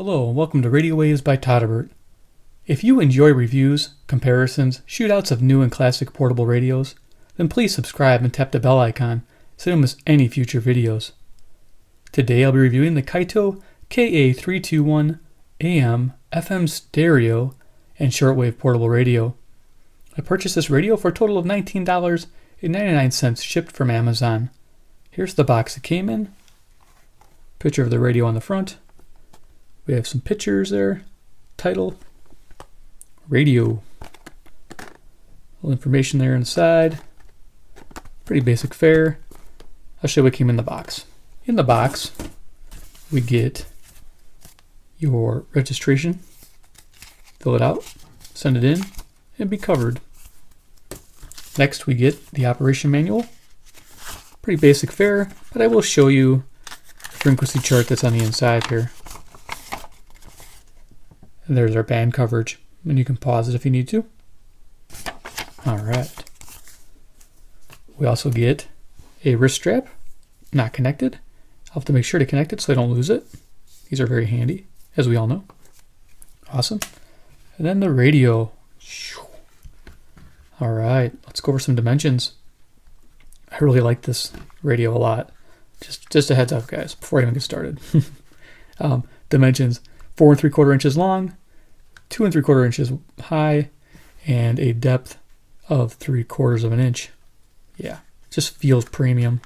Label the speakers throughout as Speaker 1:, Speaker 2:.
Speaker 1: Hello and welcome to Radio Waves by todderbert. If you enjoy reviews, comparisons, shootouts of new and classic portable radios, then please subscribe and tap the bell icon so you don't miss any future videos. Today I'll be reviewing the Kaito KA321 FM Stereo and Shortwave Portable Radio. I purchased this radio for a total of $19.99 shipped from Amazon. Here's the box it came in. Picture of the radio on the front. We have some pictures there. Title. Radio. A little information there inside. Pretty basic fare. I'll show you what came in the box. In the box, we get your registration. Fill it out. Send it in. And be covered. Next, we get the operation manual. Pretty basic fare, but I will show you the frequency chart that's on the inside here. And there's our band coverage, and you can pause it if you need to. All right. We also get a wrist strap, not connected. I'll have to make sure to connect it so I don't lose it. These are very handy, as we all know. Awesome. And then the radio. All right, let's go over some dimensions. I really like this radio a lot. Just a heads up, guys, before I even get started. Dimensions: 4 3/4 inches long, 2 3/4 inches high, and a depth of 3/4 of an inch. Yeah, just feels premium.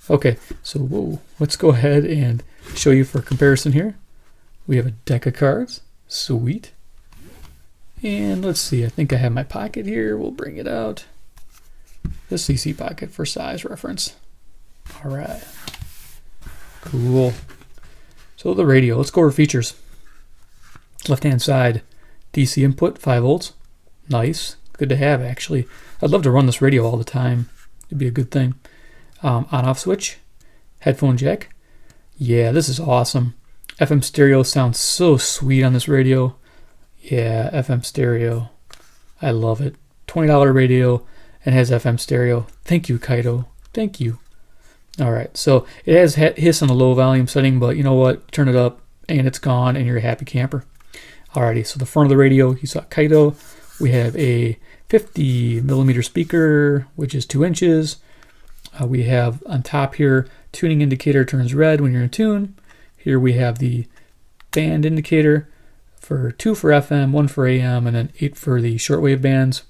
Speaker 1: Okay, so let's go ahead and show you for comparison here. We have a deck of cards. Sweet. And let's see, I think I have my pocket here. We'll bring it out. The CC pocket for size reference. All right. Cool. So the radio, let's go over features. Left-hand side, DC input, 5 volts. Nice. Good to have, actually. I'd love to run this radio all the time. It'd be a good thing. On-off switch. Headphone jack. Yeah, this is awesome. FM stereo sounds so sweet on this radio. Yeah, FM stereo. I love it. $20 radio and has FM stereo. Thank you, Kaito. Thank you. All right, so it has hiss on the low volume setting, but you know what? Turn it up and it's gone and you're a happy camper. Alrighty, so the front of the radio, you saw Kaito. We have a 50 millimeter speaker, which is 2 inches. We have on top here, tuning indicator turns red when you're in tune. Here we have the band indicator for 2 for FM, 1 for AM, and then 8 for the shortwave bands.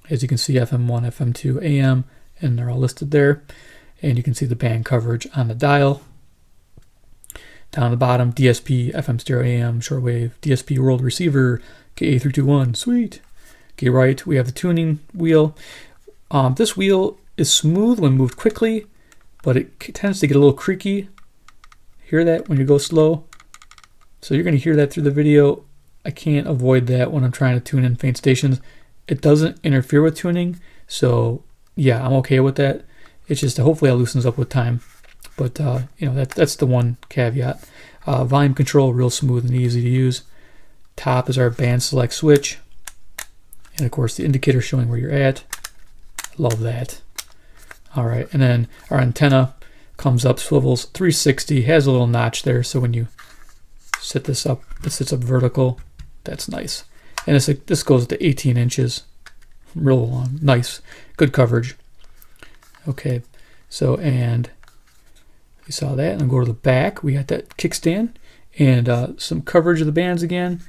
Speaker 1: As you can see, FM1, FM2, AM, and they're all listed there. And you can see the band coverage on the dial. Down the bottom, DSP, FM stereo, AM, shortwave, DSP world receiver, KA321, sweet. Okay, right, we have the tuning wheel. This wheel is smooth when moved quickly, but it tends to get a little creaky. Hear that when you go slow? So you're going to hear that through the video. I can't avoid that when I'm trying to tune in faint stations. It doesn't interfere with tuning, so yeah, I'm okay with that. It's just hopefully it loosens up with time. But you know, that's the one caveat. Volume control, real smooth and easy to use. Top is our band select switch. And of course the indicator showing where you're at. Love that. All right, and then our antenna comes up, swivels 360, has a little notch there, so when you sit this up, it sits up vertical. That's nice. And this goes to 18 inches. Real long. Nice. Good coverage. Okay, so, and we saw that, and then go to the back. We got that kickstand and some coverage of the bands again.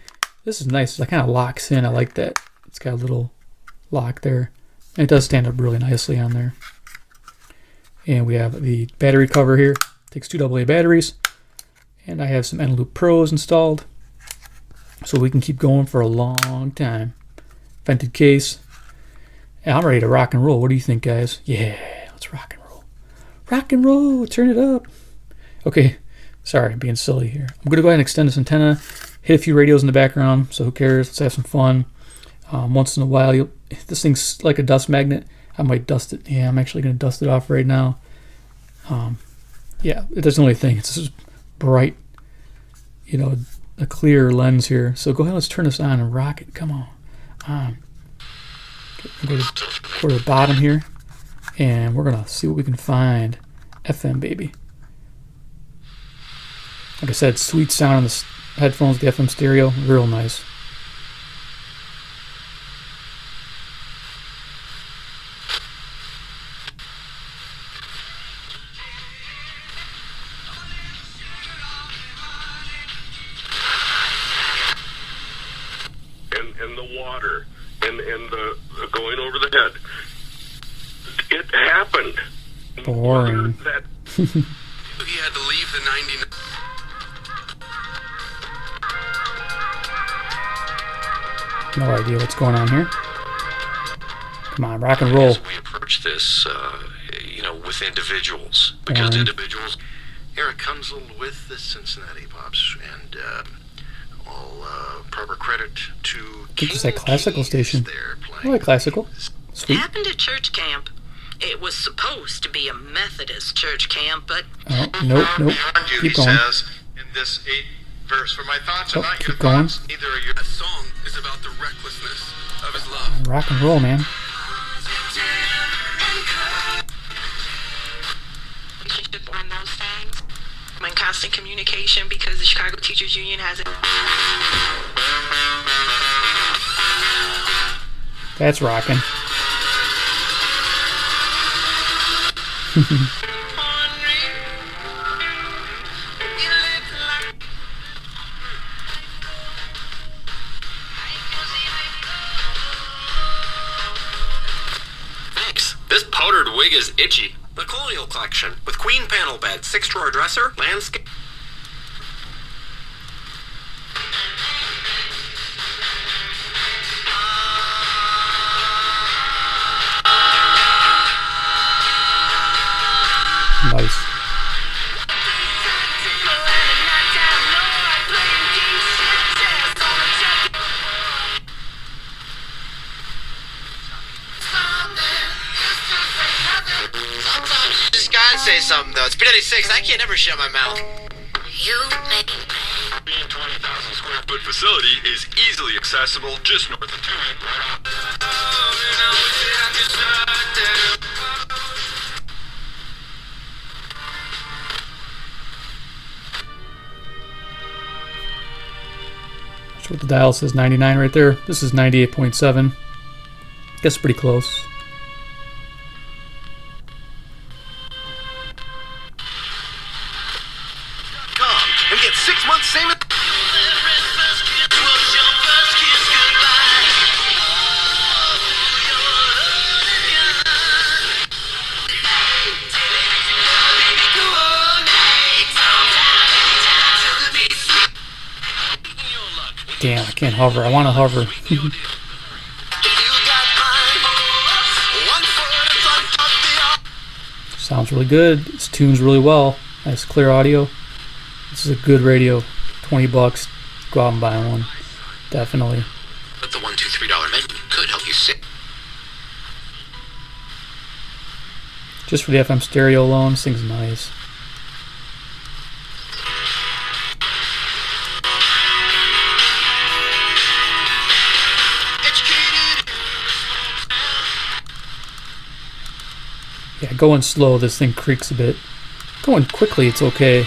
Speaker 1: This is nice. It kind of locks in. I like that. It's got a little lock there. And it does stand up really nicely on there. And we have the battery cover here. Takes 2 AA batteries. And I have some N-Loop Pros installed, so we can keep going for a long time. Vented case. And I'm ready to rock and roll. What do you think, guys? Yeah. Rock and roll. Rock and roll. Turn it up. Okay. Sorry, I'm being silly here. I'm going to go ahead and extend this antenna. Hit a few radios in the background, so who cares? Let's have some fun. Once in a while, this thing's like a dust magnet. I might dust it. Yeah, I'm actually going to dust it off right now. Yeah, that's the only thing. It's just bright, you know, a clear lens here. So go ahead, let's turn this on and rock it. Come on. Okay, go to the bottom here. And we're going to see what we can find. FM, baby. Like I said, sweet sound headphones, the FM stereo, real nice.
Speaker 2: And the water and the going over the head. It happened.
Speaker 1: Boring.
Speaker 2: That he had to leave the 99.
Speaker 1: No idea what's going on here. Come on, rock and roll.
Speaker 3: As we approach this, with individuals, because individuals.
Speaker 4: Here it comes with the Cincinnati Pops, and all proper credit to.
Speaker 1: I think it's that classical station. I like classical. Sweet.
Speaker 5: It happened at church camp. It was supposed to be a Methodist church camp, but...
Speaker 1: Oh, nope. Keep going.
Speaker 4: Says in this 8th verse, for my thoughts are not your
Speaker 1: keep going.
Speaker 4: thoughts, neither are your...
Speaker 2: That song is about the recklessness of his love.
Speaker 1: Rock and roll, man.
Speaker 5: On those things. I'm in constant communication because the Chicago Teachers Union has it.
Speaker 1: That's rocking.
Speaker 3: Thanks. This powdered wig is itchy. The Colonial Collection with queen panel bed, 6-drawer dresser, landscape.
Speaker 1: Nice.
Speaker 6: Just gotta say something though. It's P96. I can't ever shut my mouth.
Speaker 2: Being 20,000 square foot facility is easily accessible just north of 2.
Speaker 1: That's what the dial says, 99 right there. This is 98.7. Guess pretty close.
Speaker 4: And get 6 months same.
Speaker 1: Damn, I can't hover. I want to hover. Sounds really good. It's tunes really well. Nice clear audio. This is a good radio. $20. Go out and buy one. Definitely.
Speaker 3: But the $1, $2, $3 menu could help you save.
Speaker 1: Just for the FM stereo alone, this thing's nice. Yeah, going slow, this thing creaks a bit. Going quickly, it's okay.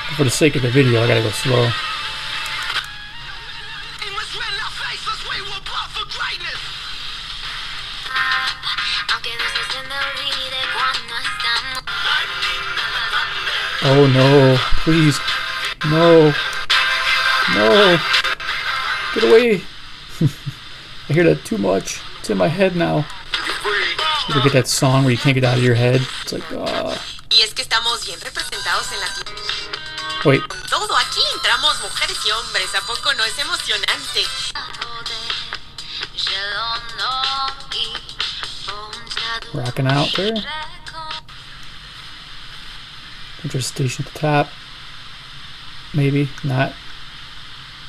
Speaker 1: But for the sake of the video, I gotta go slow. Oh no, please. No. No. Get away. I hear that too much. It's in my head now. You ever get that song where you can't get out of your head? It's like,
Speaker 5: Y es que estamos bien representados en la
Speaker 1: Wait.
Speaker 5: todo aquí entramos mujeres y hombres, ¿a poco no es emocionante?
Speaker 1: Rocking out there. Interest station at the top. Maybe not.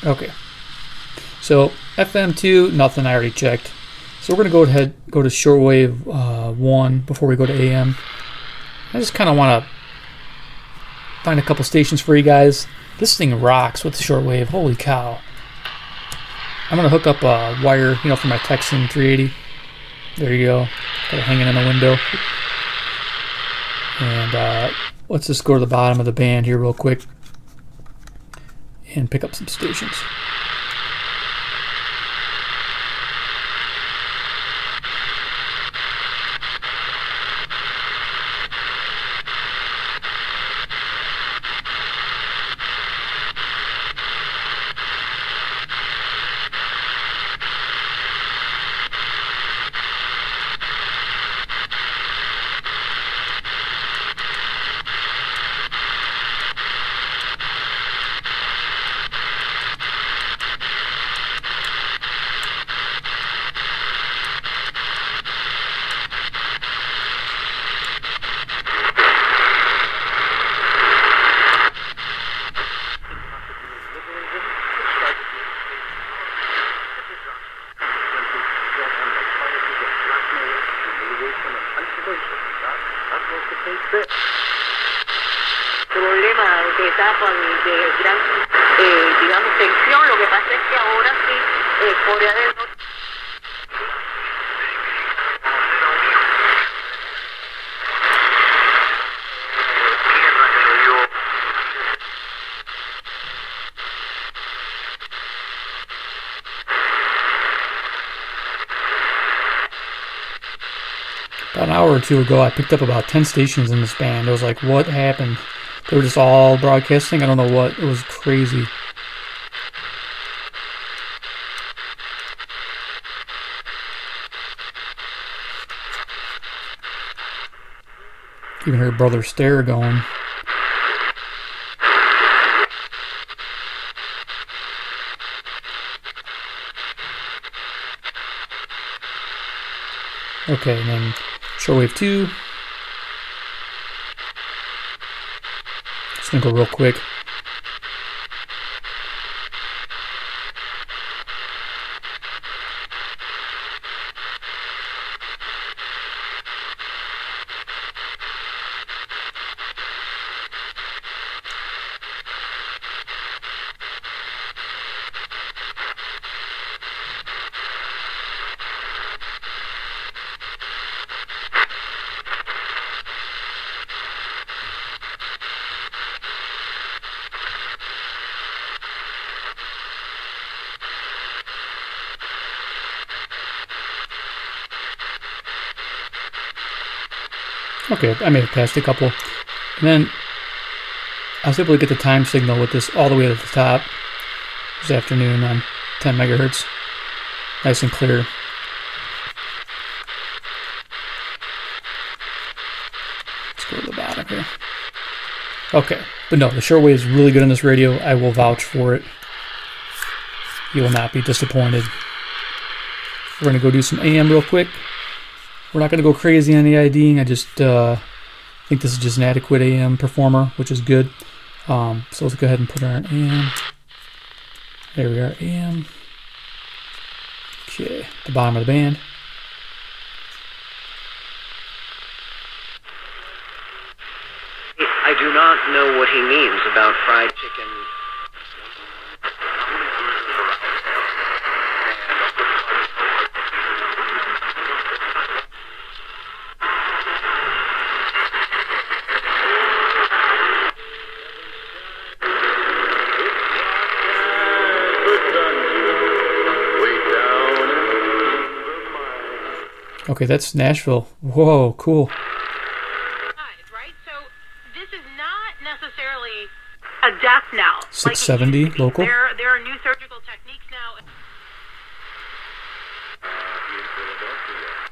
Speaker 1: Okay. So FM2, nothing. I already checked. So we're gonna go to shortwave 1 before we go to AM. I just kind of want to find a couple stations for you guys. This thing rocks with the shortwave. Holy cow! I'm gonna hook up a wire, for my Texan 380. There you go. Got it hanging in the window. And let's just go to the bottom of the band here real quick. and pick up some stations.
Speaker 7: Problema de etapa de gran, digamos, tensión. Lo que pasa es que ahora sí, Corea del Norte.
Speaker 1: About an hour or two ago, I picked up about 10 stations in this band. I was like, what happened? They were just all broadcasting. I don't know what. It was crazy. Even heard Brother Stare going. Okay, and then Shortwave 2. Just gonna go real quick. Okay, I made it past a couple. And then I was able to get the time signal with this all the way to the top this afternoon on 10 megahertz. Nice and clear. Let's go to the bottom here. Okay, but no, the shortwave is really good on this radio. I will vouch for it. You will not be disappointed. We're going to go do some AM real quick. We're not going to go crazy on the IDing. I just think this is just an adequate AM performer, which is good. So let's go ahead and put her on AM. There we are, AM. Okay, the bottom of the band.
Speaker 8: I do not know what he means about fried chicken.
Speaker 1: Okay, that's Nashville. Whoa, cool.
Speaker 7: Right? So this is not necessarily a death knell.
Speaker 1: 670 local.
Speaker 7: There are new surgical techniques now.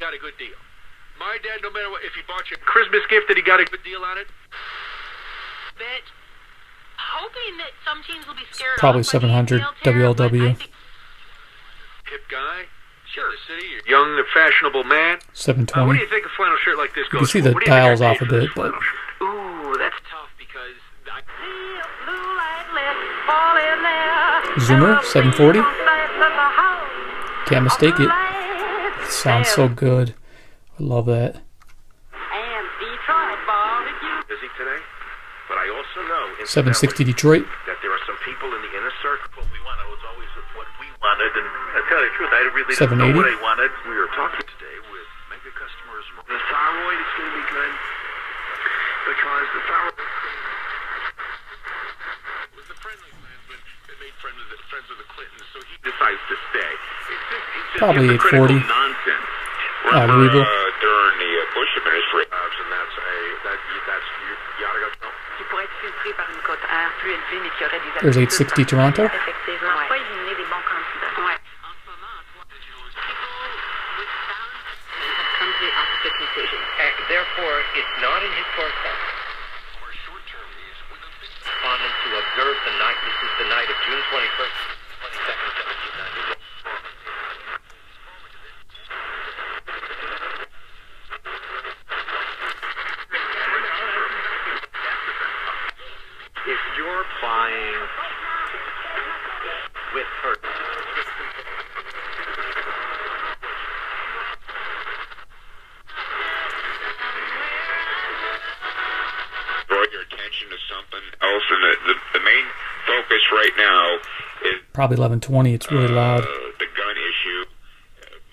Speaker 4: Got a good deal. My dad, no matter what, if he bought you a Christmas gift, that he got a good deal on it.
Speaker 7: But hoping that some teams will be scared.
Speaker 1: Probably 700 WLW.
Speaker 4: Hip guy. Sure. The city, young, fashionable man.
Speaker 1: 720.
Speaker 4: What do you think a flannel shirt like this goes?
Speaker 1: You can see the dials off a bit, but
Speaker 3: Ooh, that's tough because
Speaker 1: Zoomer 740. Can't mistake it. It sounds so good. I love that.
Speaker 2: Busy today, but I also know
Speaker 1: 760 Detroit.
Speaker 2: that there are some people in the inner circle. What we wanted was always what we wanted, and I tell you the truth, I really didn't know
Speaker 1: 780.
Speaker 2: what I wanted. We were talking today with mega customers. The thyroid is going to be good because the thyroid was the friendly plan, but
Speaker 1: Probably
Speaker 2: hypocritical
Speaker 1: 840.
Speaker 2: nonsense.
Speaker 1: Louisville.
Speaker 2: During the Bush administration.
Speaker 4: And that's you ought to go.
Speaker 7: Qui pourrait être filtré par une cote à plus élevée, mais qui aurait des
Speaker 1: There's 860 Toronto.
Speaker 7: Effectivement, pas éliminer les bons candidats. Ouais. En ce moment, comes the opposite conclusion.
Speaker 8: Therefore, it's not in his forecast. Responding to observe the night. This is the night of June 21st, 22nd, 1791.
Speaker 3: If you're buying with her.
Speaker 2: Draw your attention to something else, and the main focus right now is
Speaker 1: Probably 1120. It's really loud.
Speaker 2: the gun issue.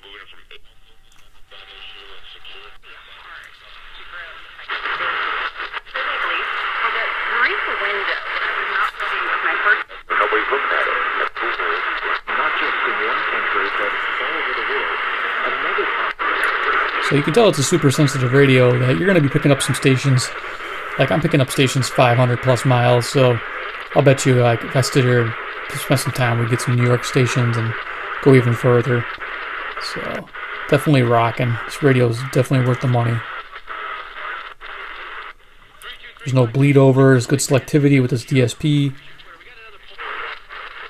Speaker 2: Moving from the gun issue and security.
Speaker 7: For the brief window, I was not ready with my first.
Speaker 2: Nobody's looking at it.
Speaker 4: Not just in one country, but all over the world. Another country.
Speaker 1: So you can tell it's a super sensitive radio that you're going to be picking up some stations. Like I'm picking up stations 500 plus miles. So I'll bet you, like, if I stood here and spent some time, we'd get some New York stations and go even further. So definitely rocking. This radio is definitely worth the money. There's no bleed over. There's good selectivity with this DSP.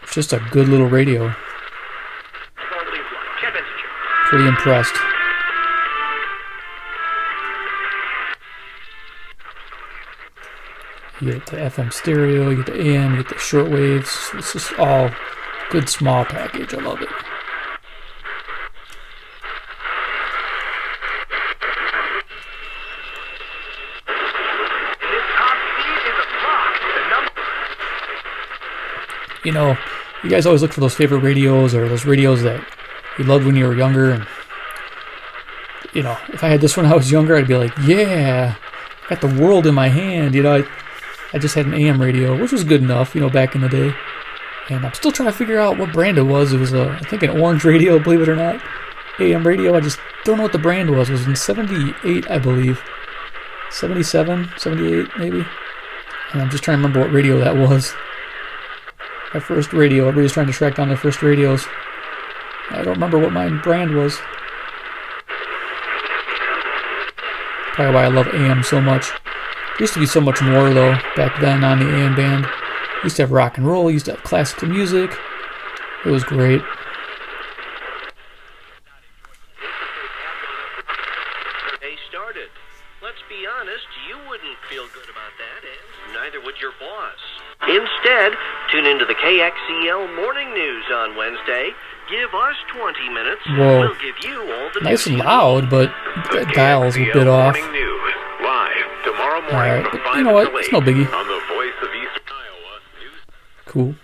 Speaker 1: It's just a good little radio. Pretty impressed. You get the FM stereo, you get the AM, you get the shortwaves. It's just all good small package. I love it. You know, you guys always look for those favorite radios or those radios that you loved when you were younger. And, you know, if I had this when I was younger, I'd be like, yeah, I got the world in my hand. You know, I just had an AM radio, which was good enough, you know, back in the day. And I'm still trying to figure out what brand it was. It was, I think, an orange radio, believe it or not. AM radio. I just don't know what the brand was. It was in 78, I believe. 77, 78, maybe. And I'm just trying to remember what radio that was. My first radio. Everybody's trying to track down their first radios. I don't remember what my brand was. Probably why I love AM so much. There used to be so much more, though, back then on the AM band. Used to have rock and roll. Used to have classical music. It was great.
Speaker 8: They started. Let's be honest, you wouldn't feel good about that, and neither would your boss. Instead, tune into the KXCL Morning News on Wednesday. Give us 20 minutes.
Speaker 1: Whoa.
Speaker 8: We'll give you all the
Speaker 1: Nice and
Speaker 8: news.
Speaker 1: loud, but that dial's a bit off.
Speaker 2: Morning News, live tomorrow morning
Speaker 1: Alright,
Speaker 2: from
Speaker 1: but
Speaker 2: 5
Speaker 1: you know what?
Speaker 2: to 8
Speaker 1: It's no biggie.
Speaker 2: on the Voice of Eastern Iowa News.
Speaker 1: Cool.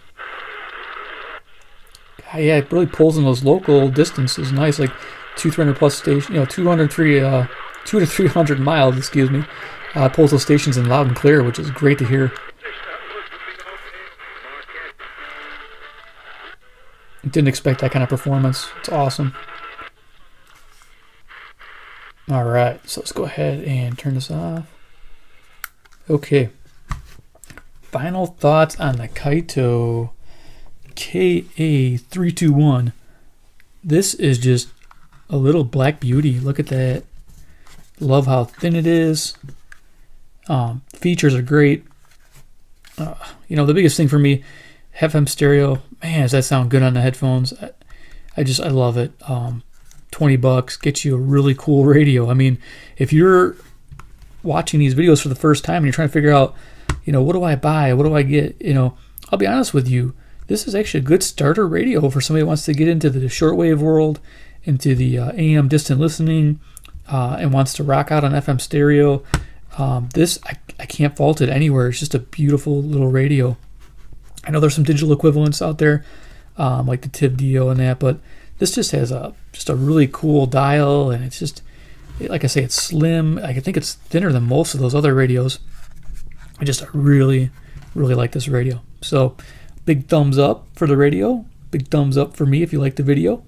Speaker 1: God, yeah, it really pulls in those local distances. Nice, like 200-300 plus stations. You know, 200 to 300 miles. Excuse me. Pulls those stations in loud and clear, which is great to hear. Didn't expect that kind of performance. It's awesome. Alright, so let's go ahead and turn this off. Okay. Final thoughts on the Kaito KA321. This is just a little black beauty. Look at that. Love how thin it is. Features are great. You know, the biggest thing for me, FM stereo, man, does that sound good on the headphones. I love it. $20 gets you a really cool radio. I mean, if you're watching these videos for the first time and you're trying to figure out, you know, what do I buy? What do I get? You know, I'll be honest with you. This is actually a good starter radio for somebody who wants to get into the shortwave world, into the AM distant listening, and wants to rock out on FM stereo. This, I can't fault it anywhere. It's just a beautiful little radio. I know there's some digital equivalents out there, like the TIB Dio and that, but this just has a really cool dial, and it's just, like I say, it's slim. I think it's thinner than most of those other radios. I really, really like this radio. So, big thumbs up for the radio. Big thumbs up for me if you like the video.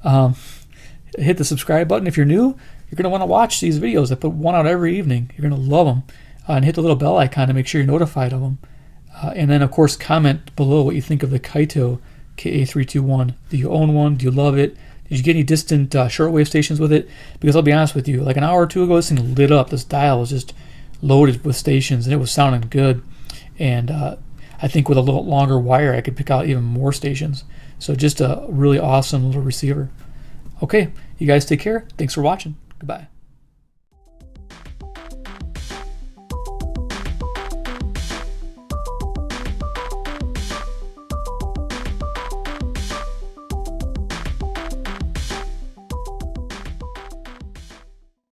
Speaker 1: Hit the subscribe button if you're new. You're going to want to watch these videos. I put one out every evening. You're going to love them. And hit the little bell icon to make sure you're notified of them. And then, of course, comment below what you think of the Kaito KA321. Do you own one? Do you love it? Did you get any distant shortwave stations with it? Because I'll be honest with you, like an hour or two ago, this thing lit up. This dial was just loaded with stations, and it was sounding good. And I think with a little longer wire, I could pick out even more stations. So just a really awesome little receiver. Okay, you guys take care. Thanks for watching. Goodbye.